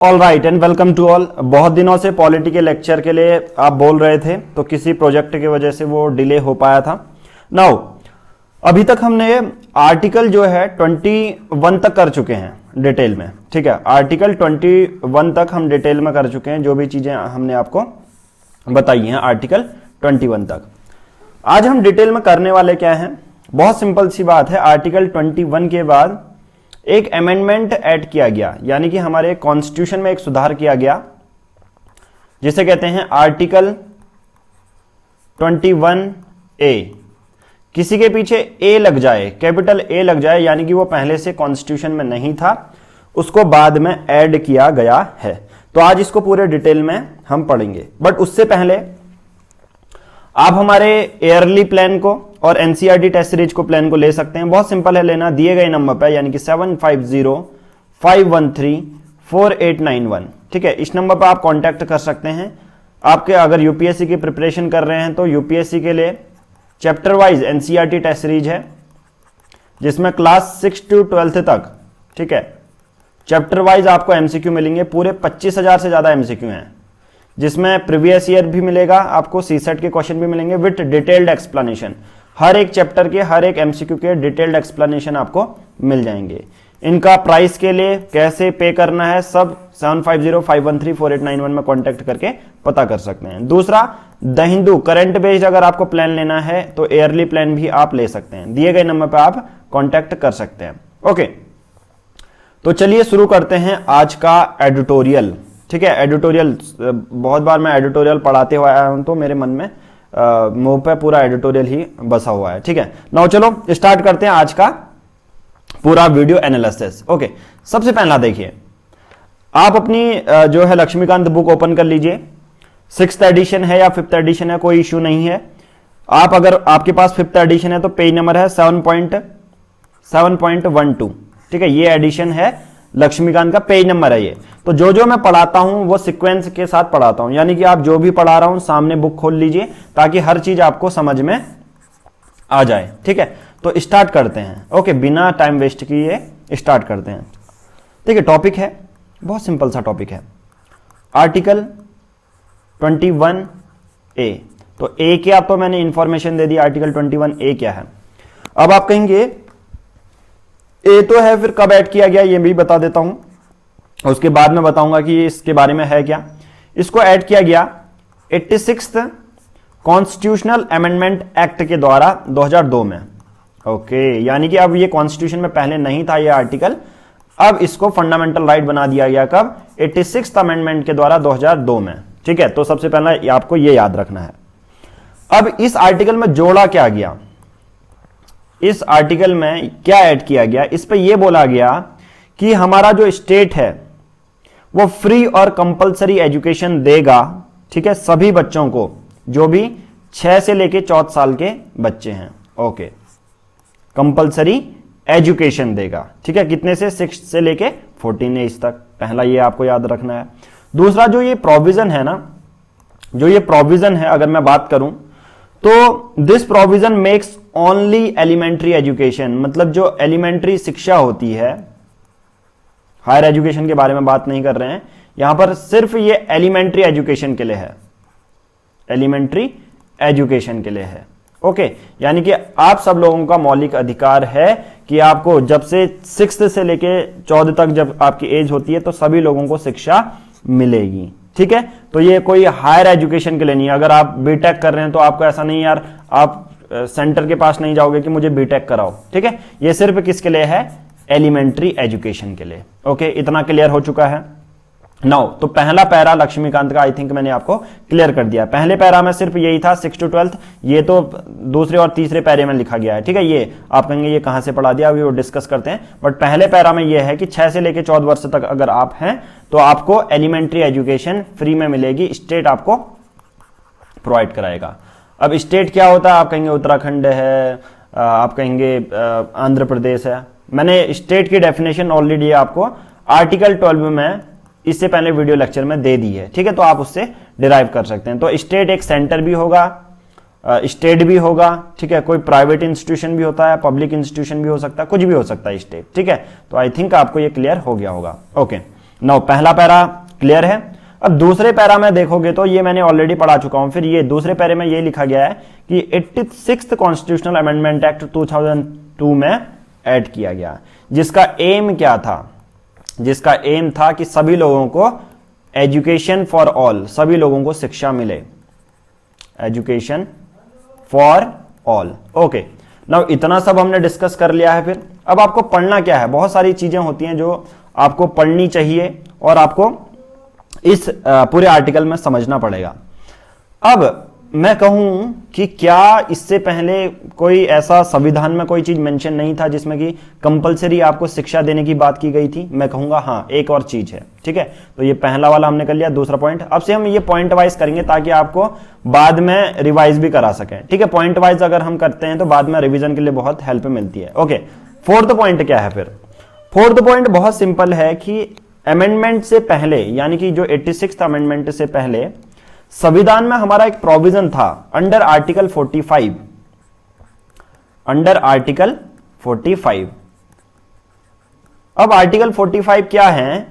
All right and welcome to all. बहुत दिनों से पॉलिटी के लेक्चर के लिए आप बोल रहे थे, तो किसी प्रोजेक्ट की वजह से वो डिले हो पाया था। नाउ अभी तक हमने आर्टिकल जो है 21 तक कर चुके हैं डिटेल में। ठीक है, आर्टिकल 21 तक हम डिटेल में कर चुके हैं, जो भी चीजें हमने आपको बताई हैं आर्टिकल 21 तक। आज हम डिटेल में करने वाले क्या हैं, बहुत सिंपल सी बात है। आर्टिकल 21 के बाद एक अमेंडमेंट ऐड किया गया, यानी कि हमारे कॉन्स्टिट्यूशन में एक सुधार किया गया, जिसे कहते हैं आर्टिकल 21A। किसी के पीछे ए लग जाए, कैपिटल ए लग जाए, यानी कि वो पहले से कॉन्स्टिट्यूशन में नहीं था, उसको बाद में ऐड किया गया है। तो आज इसको पूरे डिटेल में हम पढ़ेंगे, बट उससे पहले आप हमारे ईयरली प्लान को और एनसीईआरटी टेस्ट सीरीज को प्लान को ले सकते हैं। बहुत सिंपल है लेना, दिए गए नंबर पे, यानी कि 7505134891। ठीक है, इस नंबर पर आप कांटेक्ट कर सकते हैं। आपके अगर यूपीएससी की प्रिपरेशन कर रहे हैं तो यूपीएससी के लिए chapter wise NCERT test series है, जिसमें क्लास 6 to 12 तक, ठीक है, चैप्टर वाइज आपको एमसीक्यू मिलेंगे। पूरे 25,000 से ज्यादा एमसीक्यू हैं, जिसमें प्रीवियस ईयर भी मिलेगा आपको, सीसेट के क्वेश्चन भी मिलेंगे विथ डिटेल्ड एक्सप्लेनेशन। हर एक चैप्टर के, हर एक एमसीक्यू के डिटेल्ड एक्सप्लेनेशन आपको मिल जाएंगे। इनका प्राइस के लिए कैसे पे करना है, सब 7505134891 में कांटेक्ट करके पता कर सकते हैं। दूसरा, द हिंदू करंट बेस्ड अगर आपको प्लान लेना है तो ईयरली प्लान भी आप ले सकते हैं, दिए गए नंबर पर आप कांटेक्ट कर सकते हैं। ओके, तो चलिए शुरू करते हैं आज का एडिटोरियल। ठीक है, एडिटोरियल, बहुत बार मैं एडिटोरियल पढ़ाते हुए आया हूं, तो मेरे मन में मुंह पे पूरा एडिटोरियल ही बसा हुआ है। ठीक है, नाउ चलो स्टार्ट करते हैं आज का पूरा वीडियो एनालिसिस। ओके, सबसे पहला देखिए, आप अपनी जो है लक्ष्मीकांत बुक ओपन कर लीजिए। 6th एडिशन है या 5th एडिशन है, कोई इश्यू नहीं है। आप अगर आपके पास 5th एडिशन है तो पेज नंबर है 7.12। ठीक है, ये एडिशन है लक्ष्मीकांत का, पेज नंबर है ये। तो जो जो मैं पढ़ाता हूं वो सीक्वेंस के साथ पढ़ाता हूं, यानी कि आप जो भी पढ़ा रहा हूं सामने बुक खोल लीजिए, ताकि हर चीज आपको समझ में आ जाए। ठीक है, तो स्टार्ट करते हैं। ओके, बिना टाइम वेस्ट किए स्टार्ट करते हैं। ठीक है, टॉपिक है बहुत सिंपल सा टॉपिक है, आर्टिकल 21A। तो ए क्या, तो मैंने इंफॉर्मेशन दे दी, आर्टिकल 21A क्या है। अब आप कहेंगे ए तो है, फिर कब ऐड किया गया ये भी बता देता हूं, उसके बाद में बताऊंगा कि इसके बारे में है क्या। इसको ऐड किया गया 86th कॉन्स्टिट्यूशनल अमेंडमेंट एक्ट के द्वारा 2002 में। ओके, यानी कि अब ये कॉन्स्टिट्यूशन में पहले नहीं था ये आर्टिकल, अब इसको फंडामेंटल राइट बना दिया गया। कब? 86th अमेंडमेंट के द्वारा 2002 में। ठीक है, तो सबसे पहला आपको ये याद रखना है। अब इस आर्टिकल में जोड़ा क्या गया, इस आर्टिकल में क्या ऐड किया गया, इस पे ये बोला गया कि हमारा जो स्टेट है वो फ्री और कंपलसरी एजुकेशन देगा। ठीक है, सभी बच्चों को, जो भी 6 से लेके 14 साल के बच्चे हैं। ओके, कंपलसरी एजुकेशन देगा। ठीक है, कितने से? 6 से लेके 14 एज तक। पहला ये आपको याद रखना है। दूसरा, जो ये प्रोविजन है ना, जो ये प्रोविजन है, अगर मैं बात करूं तो this provision makes only elementary education, मतलब जो एलिमेंट्री शिक्षा होती है, हायर एजुकेशन के बारे में बात नहीं कर रहे हैं यहां पर, सिर्फ ये एलिमेंट्री एजुकेशन के लिए है, एलिमेंट्री एजुकेशन के लिए है। ओके, यानी कि आप सब लोगों का मौलिक अधिकार है कि आपको जब से 6 से लेके 14 तक जब आपकी एज होती है तो सभी लोगों को शिक्षा मिलेगी। ठीक है, तो ये कोई हायर एजुकेशन के लिए नहीं है। अगर आप बीटेक कर रहे हैं तो आपको ऐसा नहीं यार, आप सेंटर के पास नहीं जाओगे कि मुझे बीटेक कराओ। ठीक है, ये सिर्फ किसके लिए है? एलिमेंट्री एजुकेशन के लिए। ओके, इतना क्लियर हो चुका है। नाउ तो पहला पैरा लक्ष्मीकांत का आई थिंक मैंने आपको क्लियर कर दिया। पहले पैरा में सिर्फ यही था 6 to 12, ये तो दूसरे और तीसरे पैरे में लिखा गया है। ठीक है, ये आप कहेंगे ये कहां से पढ़ा दिया, अभी वो डिस्कस करते हैं। बट पहले पैरा में ये है कि 6 से लेकर 14 वर्ष तक अगर आप हैं तो आपको एलिमेंट्री एजुकेशन फ्री में मिलेगी, स्टेट आपको प्रोवाइड कराएगा। अब स्टेट क्या होता है? आप कहेंगे उत्तराखंड है, आप कहेंगे आंध्र प्रदेश है। मैंने स्टेट की डेफिनेशन ऑलरेडी आपको आर्टिकल 12 में इससे पहले वीडियो लेक्चर में दे दी है। ठीक है, तो आप उससे डिराइव कर सकते हैं। तो स्टेट एक सेंटर भी होगा, स्टेट भी होगा। ठीक है, कोई प्राइवेट इंस्टीट्यूशन भी होता है, पब्लिक इंस्टीट्यूशन भी हो सकता है, कुछ भी हो सकता है स्टेट। ठीक है, तो आई थिंक आपको ये क्लियर हो गया होगा। ओके, नौ पहला पैरा क्लियर है। अब दूसरे पैरा में देखोगे तो ये मैंने ऑलरेडी पढ़ा चुका हूं। फिर ये दूसरे पैरे में ये लिखा गया है कि 86th कॉन्स्टिट्यूशनल अमेंडमेंट एक्ट 2002 में ऐड किया गया, जिसका एम क्या था? जिसका एम था कि सभी लोगों को एजुकेशन फॉर ऑल, सभी लोगों को शिक्षा मिले, education for all. Okay, now इतना सब हमने डिस्कस कर लिया है। फिर अब आपको पढ़ना क्या है? बहुत सारी चीजें होती हैं जो आपको पढ़नी चाहिए और आपको इस पूरे आर्टिकल में समझना पड़ेगा। अब मैं कहूं कि क्या इससे पहले कोई ऐसा संविधान में कोई चीज मेंशन नहीं था जिसमें कि कंपलसरी आपको शिक्षा देने की बात की गई थी? मैं कहूंगा हाँ, एक और चीज है। ठीक है, तो ये पहला वाला हमने कर लिया। दूसरा पॉइंट, अब से हम ये पॉइंट वाइज करेंगे ताकि आपको बाद में रिवाइज भी करा सकें। ठीक है, पॉइंट वाइज अगर हम करते हैं तो बाद में रिविजन के लिए बहुत हेल्प मिलती है। ओके, फोर्थ पॉइंट क्या है? फिर फोर्थ पॉइंट बहुत सिंपल है कि अमेंडमेंट से पहले, यानी कि जो 86th अमेंडमेंट से पहले संविधान में हमारा एक प्रोविजन था अंडर आर्टिकल 45, अंडर आर्टिकल 45। अब आर्टिकल 45 क्या है?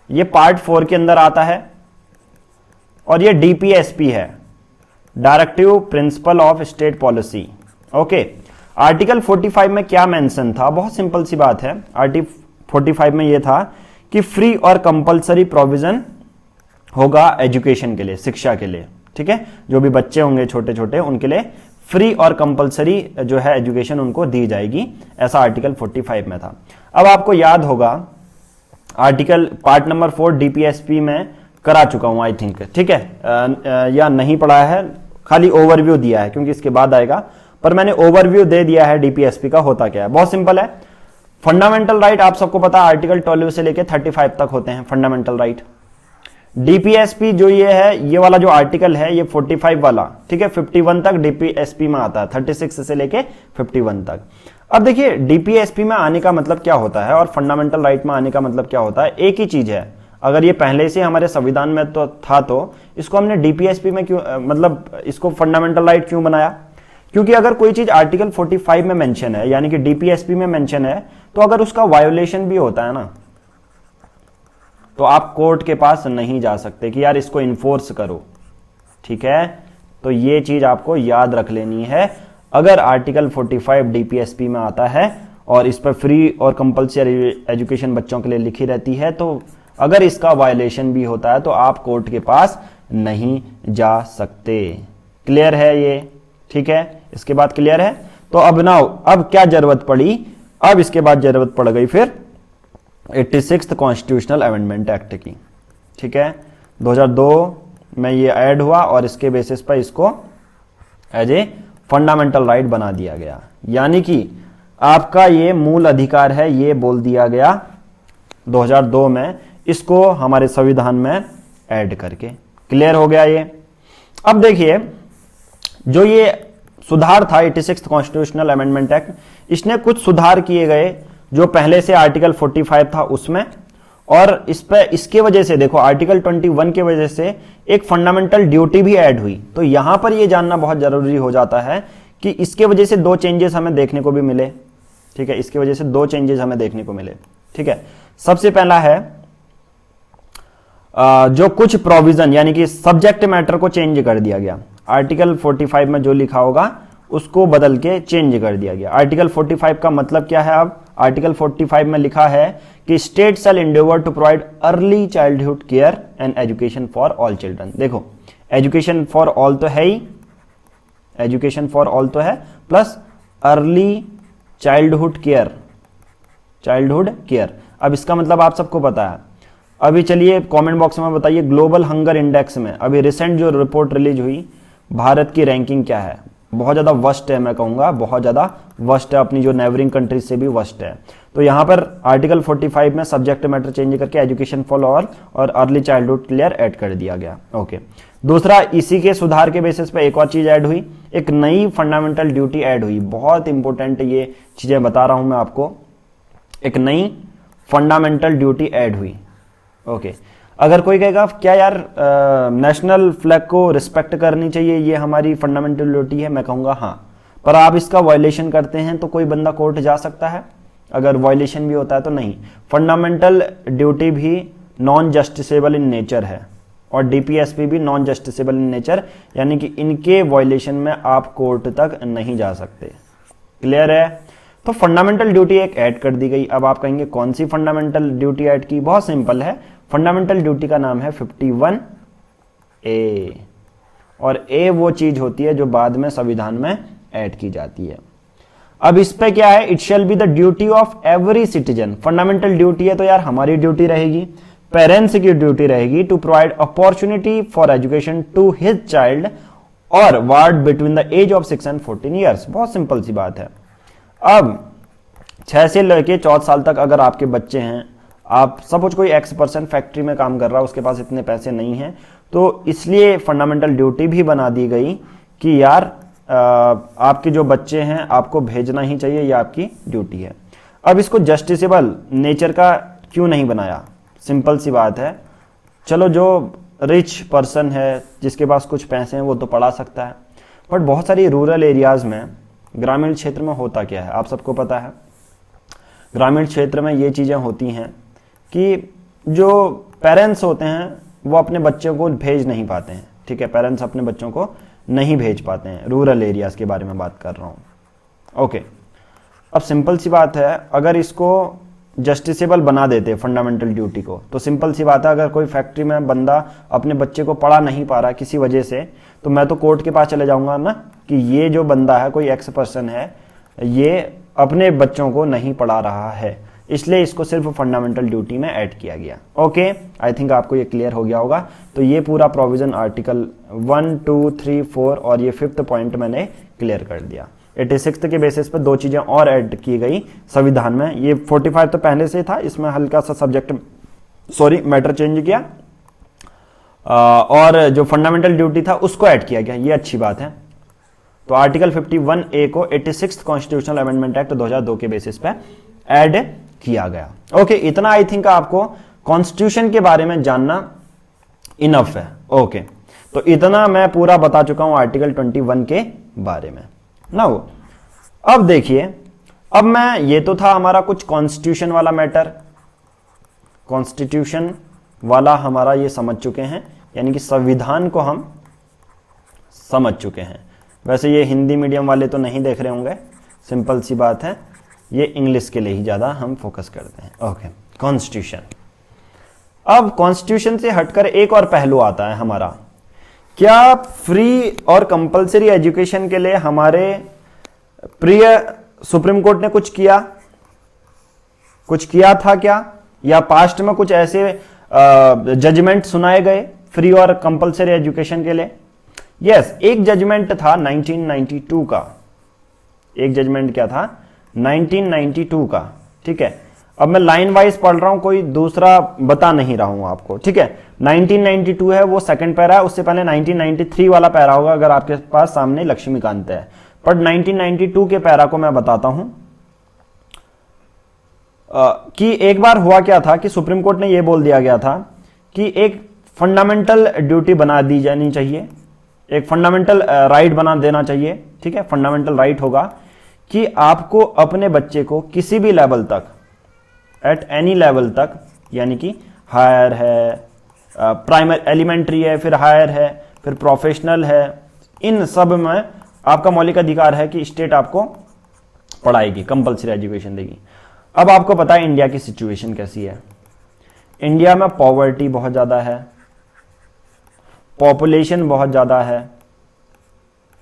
ये पार्ट 4 के अंदर आता है और ये डीपीएसपी है, directive principle of state policy. Okay, article 45 में क्या मेंशन था? बहुत सिंपल सी बात है। आर्टिकल 45 में यह था कि फ्री और कंपलसरी प्रोविजन होगा एजुकेशन के लिए, शिक्षा के लिए। ठीक है, जो भी बच्चे होंगे छोटे छोटे उनके लिए फ्री और कंपलसरी जो है एजुकेशन उनको दी जाएगी, ऐसा आर्टिकल 45 में था। अब आपको याद होगा आर्टिकल पार्ट नंबर 4 डीपीएसपी में करा चुका हूं आई थिंक। ठीक है, या नहीं पढ़ा है, खाली ओवरव्यू दिया है क्योंकि इसके बाद आएगा, पर मैंने ओवरव्यू दे दिया है डीपीएसपी का होता क्या है। बहुत सिंपल है। फंडामेंटल राइट आप सबको पता है आर्टिकल 12 से लेके 35 तक होते हैं फंडामेंटल राइट। डीपीएसपी जो ये है, ये वाला जो आर्टिकल है ये 45 वाला, ठीक है, 51 तक डीपीएसपी में आता है, 36 से लेके 51 तक। अब देखिए डीपीएसपी में आने का मतलब क्या होता है और फंडामेंटल राइट में आने का मतलब क्या होता है, एक ही चीज है। अगर ये पहले से हमारे संविधान में तो था तो इसको हमने डीपीएसपी में क्यों, मतलब इसको फंडामेंटल राइट क्यों बनाया? क्योंकि अगर कोई चीज आर्टिकल 45 में मेंशन है, यानी कि डीपीएसपी में मेंशन है, तो अगर उसका वायोलेशन भी होता है ना, तो आप कोर्ट के पास नहीं जा सकते कि यार इसको इन्फोर्स करो। ठीक है, तो ये चीज आपको याद रख लेनी है। अगर आर्टिकल 45 डीपीएसपी में आता है और इस पर फ्री और कंपल्सरी एजुकेशन बच्चों के लिए लिखी रहती है, तो अगर इसका वायलेशन भी होता है तो आप कोर्ट के पास नहीं जा सकते। क्लियर है ये? ठीक है, इसके बाद क्लियर है। तो अब ना, अब क्या जरूरत पड़ी? अब इसके बाद जरूरत पड़ गई फिर 86th कॉन्स्टिट्यूशनल अमेंडमेंट एक्ट की। ठीक है, 2002 में ये ऐड हुआ और इसके बेसिस पर इसको एज ए फंडामेंटल राइट बना दिया गया, यानी कि आपका ये मूल अधिकार है, ये बोल दिया गया 2002 में, इसको हमारे संविधान में ऐड करके। क्लियर हो गया ये? अब देखिए जो ये सुधार था 86th कॉन्स्टिट्यूशनल अमेंडमेंट एक्ट, इसने कुछ सुधार किए गए जो पहले से आर्टिकल 45 था उसमें, और इस पे इसके वजह से देखो आर्टिकल 21 के वजह से एक फंडामेंटल ड्यूटी भी ऐड हुई। तो यहां पर यह जानना बहुत जरूरी हो जाता है कि इसके वजह से दो चेंजेस हमें देखने को भी मिले। ठीक है, इसके वजह से दो चेंजेस हमें देखने को मिले। ठीक है, सबसे पहला है जो कुछ प्रोविजन यानी कि सब्जेक्ट मैटर को चेंज कर दिया गया। आर्टिकल 45 में जो लिखा होगा उसको बदल के चेंज कर दिया गया। आर्टिकल 45 का मतलब क्या है? अब आर्टिकल 45 में लिखा है कि state shall endeavour to provide early childhood care and education for all children. देखो एजुकेशन फॉर ऑल तो है ही, एजुकेशन फॉर ऑल तो है, plus early childhood care, childhood care. अब इसका मतलब आप सबको पता है। अभी चलिए कमेंट बॉक्स में बताइए ग्लोबल हंगर इंडेक्स में अभी रिसेंट जो रिपोर्ट रिलीज हुई, भारत की रैंकिंग क्या है? बहुत ज्यादा वर्स्ट है, मैं कहूंगा बहुत ज्यादा वर्स्ट है, अपनी जो नेबरिंग कंट्रीज से भी वर्स्ट है। तो यहां पर आर्टिकल 45 में सब्जेक्ट मैटर चेंज करके एजुकेशन फॉर ऑल और अर्ली चाइल्डहुड केयर ऐड कर दिया गया। ओके, दूसरा इसी के सुधार के बेसिस पे एक और चीज ऐड हुई, एक नई फंडामेंटल ड्यूटी ऐड हुई। बहुत इंपॉर्टेंट ये चीजें बता रहा हूं मैं आपको। एक नई फंडामेंटल ड्यूटी ऐड हुई। ओके, अगर कोई कहेगा क्या यार नेशनल फ्लैग को रिस्पेक्ट करनी चाहिए, ये हमारी फंडामेंटल ड्यूटी है, मैं कहूंगा हाँ, पर आप इसका वायलेशन करते हैं तो कोई बंदा कोर्ट जा सकता है? अगर वायलेशन भी होता है तो नहीं। फंडामेंटल ड्यूटी भी नॉन जस्टिसेबल इन नेचर है और डीपीएसपी भी नॉन जस्टिसेबल इन नेचर, यानी कि इनके वायलेशन में आप कोर्ट तक नहीं जा सकते। क्लियर है? तो फंडामेंटल ड्यूटी एक ऐड कर दी गई। अब आप कहेंगे कौन सी फंडामेंटल ड्यूटी ऐड की? बहुत सिंपल है, फंडामेंटल ड्यूटी का नाम है 51A, और ए वो चीज होती है जो बाद में संविधान में ऐड की जाती है। अब इस पे क्या है? It shall be the duty of every citizen. Fundamental duty है तो यार हमारी ड्यूटी रहेगी, पेरेंट्स की ड्यूटी रहेगी to provide opportunity for education to his child और ward between the age of 6 and 14 years. बहुत सिंपल सी बात है। अब 6 से लेके 14 साल तक अगर आपके बच्चे हैं, आप सपोज कोई X% फैक्ट्री में काम कर रहा है, उसके पास इतने पैसे नहीं हैं, तो इसलिए फंडामेंटल ड्यूटी भी बना दी गई कि यार आपके जो बच्चे हैं आपको भेजना ही चाहिए, ये आपकी ड्यूटी है। अब इसको जस्टिसेबल नेचर का क्यों नहीं बनाया? सिंपल सी बात है, चलो जो रिच पर्सन है, जिसके पास कुछ पैसे हैं, वो तो पढ़ा सकता है, बट बहुत सारी रूरल एरियाज में, ग्रामीण क्षेत्र में होता क्या है आप सबको पता है। ग्रामीण क्षेत्र में ये चीज़ें होती हैं कि जो पेरेंट्स होते हैं वो अपने बच्चों को भेज नहीं पाते हैं। ठीक है, पेरेंट्स अपने बच्चों को नहीं भेज पाते हैं। रूरल एरियाज के बारे में बात कर रहा हूँ। ओके, अब सिंपल सी बात है, अगर इसको जस्टिसेबल बना देते फंडामेंटल ड्यूटी को, तो सिंपल सी बात है, अगर कोई फैक्ट्री में बंदा अपने बच्चे को पढ़ा नहीं पा रहा किसी वजह से, तो मैं तो कोर्ट के पास चले जाऊंगा ना कि ये जो बंदा है, कोई X% है, ये अपने बच्चों को नहीं पढ़ा रहा है, इसलिए इसको सिर्फ फंडामेंटल ड्यूटी में ऐड किया गया। ओके, आई थिंक आपको ये क्लियर हो गया होगा। तो ये पूरा प्रोविजन आर्टिकल 1, 2, 3, 4 और ये 5th पॉइंट मैंने क्लियर कर दिया। 86 के बेसिस पे 2 चीजें और ऐड की गई संविधान में। ये 45 तो पहले से था, इसमें हल्का सा सब्जेक्ट मैटर चेंज किया, और जो फंडामेंटल ड्यूटी था उसको ऐड किया गया, ये अच्छी बात है। तो आर्टिकल 51A को 86th कॉन्स्टिट्यूशनल अमेंडमेंट एक्ट 2002 के बेसिस पे ऐड किया गया। ओके, इतना आई थिंक आपको कॉन्स्टिट्यूशन के बारे में जानना इनफ है। ओके, तो इतना मैं पूरा बता चुका हूं आर्टिकल 21 के बारे में। नाउ अब देखिए, अब मैं, ये तो था हमारा कुछ कॉन्स्टिट्यूशन वाला मैटर, कॉन्स्टिट्यूशन वाला हमारा ये समझ चुके हैं, यानी कि संविधान को हम समझ चुके हैं। वैसे ये हिंदी मीडियम वाले तो नहीं देख रहे होंगे, सिंपल सी बात है, ये इंग्लिश के लिए ही ज्यादा हम फोकस करते हैं। Okay, constitution. अब कॉन्स्टिट्यूशन से हटकर एक और पहलू आता है हमारा, क्या फ्री और कंपलसरी एजुकेशन के लिए हमारे प्रिय सुप्रीम कोर्ट ने कुछ किया था क्या, या पास्ट में कुछ ऐसे जजमेंट सुनाए गए फ्री और कंपलसरी एजुकेशन के लिए? यस, एक जजमेंट था 1992 का। एक जजमेंट क्या था? 1992 का। ठीक है, अब मैं लाइन वाइज पढ़ रहा हूं, कोई दूसरा बता नहीं रहा हूं आपको। ठीक है, 1992 है, वो सेकंड पैरा है, उससे पहले 1993 वाला पैरा होगा अगर आपके पास सामने लक्ष्मीकांत है, बट 1992 के पैरा को मैं बताता हूं कि एक बार हुआ क्या था कि सुप्रीम कोर्ट ने यह बोल दिया गया था कि एक फंडामेंटल ड्यूटी बना दी जानी चाहिए, एक फंडामेंटल राइट बना देना चाहिए। ठीक है, फंडामेंटल राइट होगा कि आपको अपने बच्चे को किसी भी लेवल तक, एट एनी लेवल तक, यानी कि हायर है, प्राइमरी एलिमेंट्री है, फिर हायर है, फिर प्रोफेशनल है, इन सब में आपका मौलिक अधिकार है कि स्टेट आपको पढ़ाएगी, कंपलसरी एजुकेशन देगी। अब आपको पता है इंडिया की सिचुएशन कैसी है। इंडिया में पॉवर्टी बहुत ज्यादा है, पॉपुलेशन बहुत ज्यादा है,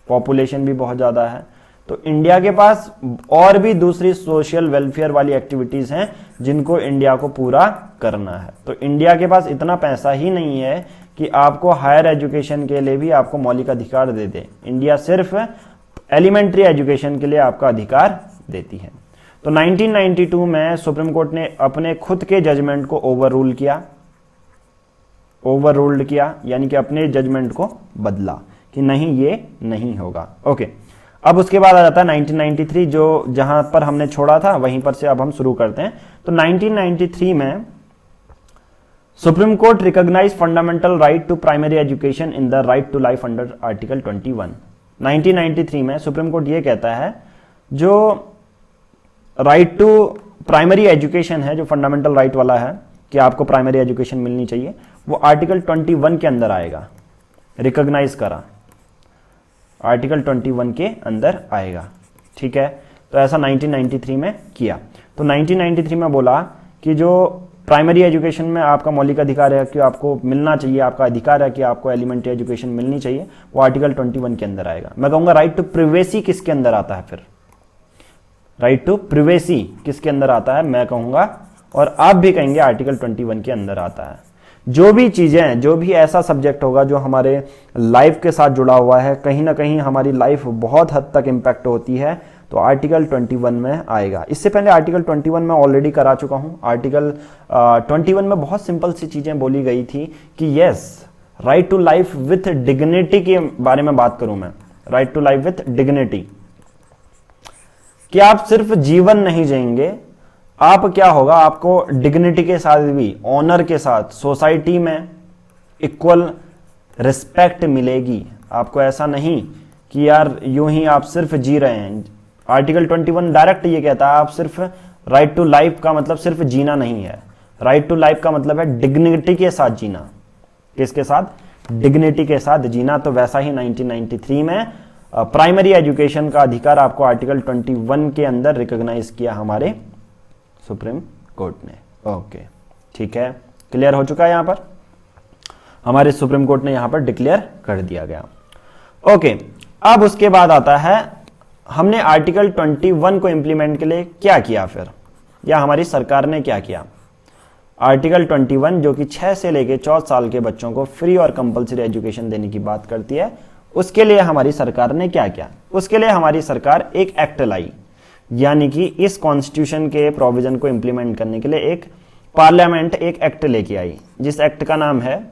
पॉपुलेशन भी बहुत ज्यादा है, तो इंडिया के पास और भी दूसरी सोशल वेलफेयर वाली एक्टिविटीज हैं जिनको इंडिया को पूरा करना है। तो इंडिया के पास इतना पैसा ही नहीं है कि आपको हायर एजुकेशन के लिए भी आपको मौलिक अधिकार दे दे। इंडिया सिर्फ एलिमेंट्री एजुकेशन के लिए आपका अधिकार देती है। तो 1992 में सुप्रीम कोर्ट ने अपने खुद के जजमेंट को ओवररूल्ड किया, यानी कि अपने जजमेंट को बदला कि नहीं, ये नहीं होगा। ओके, अब उसके बाद आ जाता है 1993, जो जहां पर हमने छोड़ा था वहीं पर से अब हम शुरू करते हैं। तो 1993 में Supreme Court recognise fundamental right to primary education in the right to life under article 21। 1993 में सुप्रीम कोर्ट ये कहता है जो राइट टू प्राइमरी एजुकेशन है, जो फंडामेंटल राइट वाला है, कि आपको प्राइमरी एजुकेशन मिलनी चाहिए, वो आर्टिकल 21 के अंदर आएगा, रिकॉग्नाइज करा, आर्टिकल 21 के अंदर आएगा। ठीक है, तो ऐसा 1993 में किया। तो 1993 में बोला कि जो प्राइमरी एजुकेशन में आपका मौलिक अधिकार है कि आपको मिलना चाहिए, आपका अधिकार है कि आपको एलिमेंट्री एजुकेशन मिलनी चाहिए, वो आर्टिकल 21 के अंदर आएगा। मैं कहूंगा राइट टू प्रिवेसी किसके अंदर आता है, फिर राइट टू प्रिवेसी किसके अंदर आता है, मैं कहूंगा और आप भी कहेंगे आर्टिकल 21 के अंदर आता है। जो भी चीजें, जो भी ऐसा सब्जेक्ट होगा जो हमारे लाइफ के साथ जुड़ा हुआ है, कहीं ना कहीं हमारी लाइफ बहुत हद तक इंपैक्ट होती है, तो आर्टिकल 21 में आएगा। इससे पहले आर्टिकल 21 में ऑलरेडी करा चुका हूं। आर्टिकल 21 में बहुत सिंपल सी चीजें बोली गई थी कि yes, right to life with dignity के बारे में बात करूं मैं, right to life with dignity, कि आप सिर्फ जीवन नहीं जिएंगे, आप क्या होगा, आपको डिग्निटी के साथ भी, ऑनर के साथ सोसाइटी में इक्वल रिस्पेक्ट मिलेगी। आपको ऐसा नहीं कि यार यूं ही आप सिर्फ जी रहे हैं। आर्टिकल 21 डायरेक्ट ये कहता है आप सिर्फ, राइट टू लाइफ का मतलब सिर्फ जीना नहीं है, राइट टू लाइफ का मतलब है डिग्निटी के साथ जीना। किसके साथ? डिग्निटी के साथ जीना। तो वैसा ही 1993 में प्राइमरी एजुकेशन का अधिकार आपको आर्टिकल 21 के अंदर रिकॉग्नाइज किया हमारे सुप्रीम कोर्ट ने। ओके, ठीक है, क्लियर हो चुका है, यहां पर हमारे सुप्रीम कोर्ट ने यहां पर डिक्लेयर कर दिया गया। ओके, अब उसके बाद आता है हमने आर्टिकल 21 को इंप्लीमेंट के लिए क्या किया फिर, या हमारी सरकार ने क्या किया। आर्टिकल 21 जो कि 6 से लेकर 14 साल के बच्चों को फ्री और कंपलसरी एजुकेशन देने की बात करती है, उसके लिए हमारी सरकार ने क्या किया। उसके लिए हमारी सरकार एक एक्ट लाई, यानी कि इस कॉन्स्टिट्यूशन के प्रोविजन को इंप्लीमेंट करने के लिए एक पार्लियामेंट एक एक्ट लेके आई, जिस एक्ट का नाम है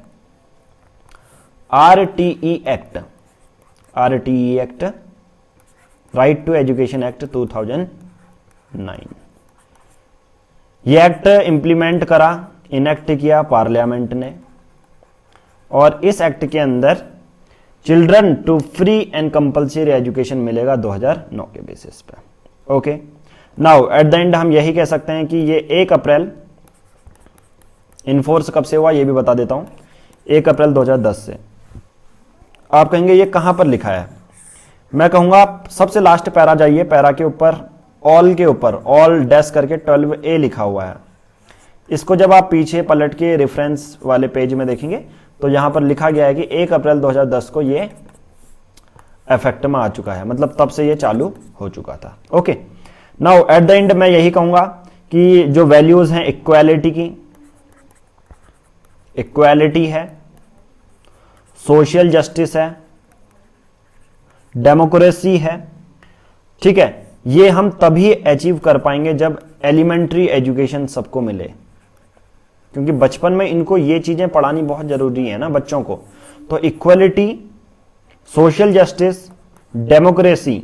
RTE act, RTE act, right to education act 2009। यह एक्ट इंप्लीमेंट करा, इनेक्ट किया पार्लियामेंट ने, और इस एक्ट के अंदर children to free and compulsory education मिलेगा 2009 के बेसिस पे। Okay, now at the end हम यही कह सकते हैं कि ये 1 अप्रैल इनफोर्स कब से हुआ ये भी बता देता हूं, 1 अप्रैल 2010 से। आप कहेंगे ये कहां पर लिखा है, मैं कहूंगा आप सबसे लास्ट पैरा जाइए, पैरा के ऊपर ऑल के ऊपर ऑल डैश करके 12A लिखा हुआ है। इसको जब आप पीछे पलट के रेफरेंस वाले पेज में देखेंगे तो यहां पर लिखा गया है कि 1 अप्रैल 2010 को ये इफेक्ट में आ चुका है, मतलब तब से ये चालू हो चुका था। Okay, now at the and मैं यही कहूंगा कि जो वैल्यूज हैं इक्वालिटी की, इक्वालिटी है, सोशल जस्टिस है, डेमोक्रेसी है, ठीक है, ये हम तभी अचीव कर पाएंगे जब एलिमेंट्री एजुकेशन सबको मिले, क्योंकि बचपन में इनको ये चीजें पढ़ानी बहुत जरूरी है ना बच्चों को। तो equality, social justice, democracy,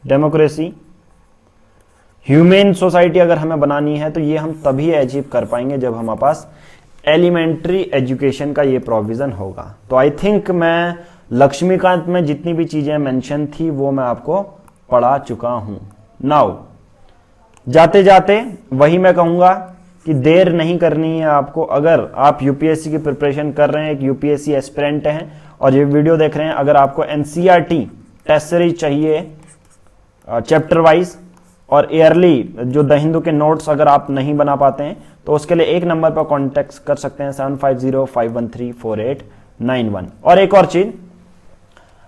democracy, human society अगर हमें बनानी है तो ये हम तभी अचीव कर पाएंगे जब हमारे पास एलिमेंट्री एजुकेशन का ये प्रोविजन होगा। तो आई थिंक मैं लक्ष्मीकांत में जितनी भी चीजें मेंशन थी वो मैं आपको पढ़ा चुका हूं। नाउ जाते जाते वही मैं कहूंगा कि देर नहीं करनी है आपको। अगर आप यूपीएससी की प्रिपरेशन कर रहे हैं, एक यूपीएससी एस्पिरेंट हैं और ये वीडियो देख रहे हैं, अगर आपको एनसीईआरटी टेस्ट सीरीज चाहिए चैप्टर वाइज और ईयरली जो द हिंदू के नोट्स अगर आप नहीं बना पाते हैं तो उसके लिए एक नंबर पर कॉन्टेक्ट कर सकते हैं 7505134891। और एक और चीज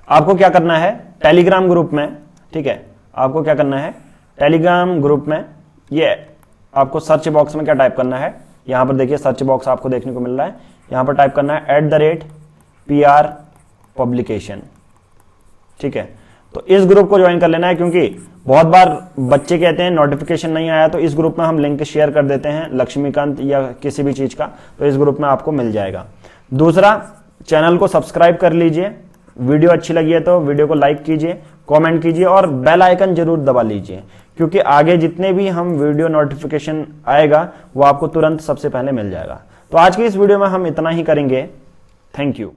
आपको क्या करना है, टेलीग्राम ग्रुप में, ठीक है, आपको क्या करना है टेलीग्राम ग्रुप में, ये आपको सर्च बॉक्स में क्या टाइप करना है, यहां पर देखिए सर्च बॉक्स आपको देखने को मिल रहा है, यहां पर टाइप करना है @PR पब्लिकेशन, ठीक है। तो इस ग्रुप को ज्वाइन कर लेना है, क्योंकि बहुत बार बच्चे कहते हैं नोटिफिकेशन नहीं आया, तो इस ग्रुप में हम लिंक शेयर कर देते हैं लक्ष्मीकांत या किसी भी चीज का, तो इस ग्रुप में आपको मिल जाएगा। दूसरा, चैनल को सब्सक्राइब कर लीजिए, वीडियो अच्छी लगी है तो वीडियो को लाइक कीजिए, कमेंट कीजिए और बेल आइकन जरूर दबा लीजिए, क्योंकि आगे जितने भी हम वीडियो नोटिफिकेशन आएगा वो आपको तुरंत सबसे पहले मिल जाएगा। तो आज की इस वीडियो में हम इतना ही करेंगे। Thank you.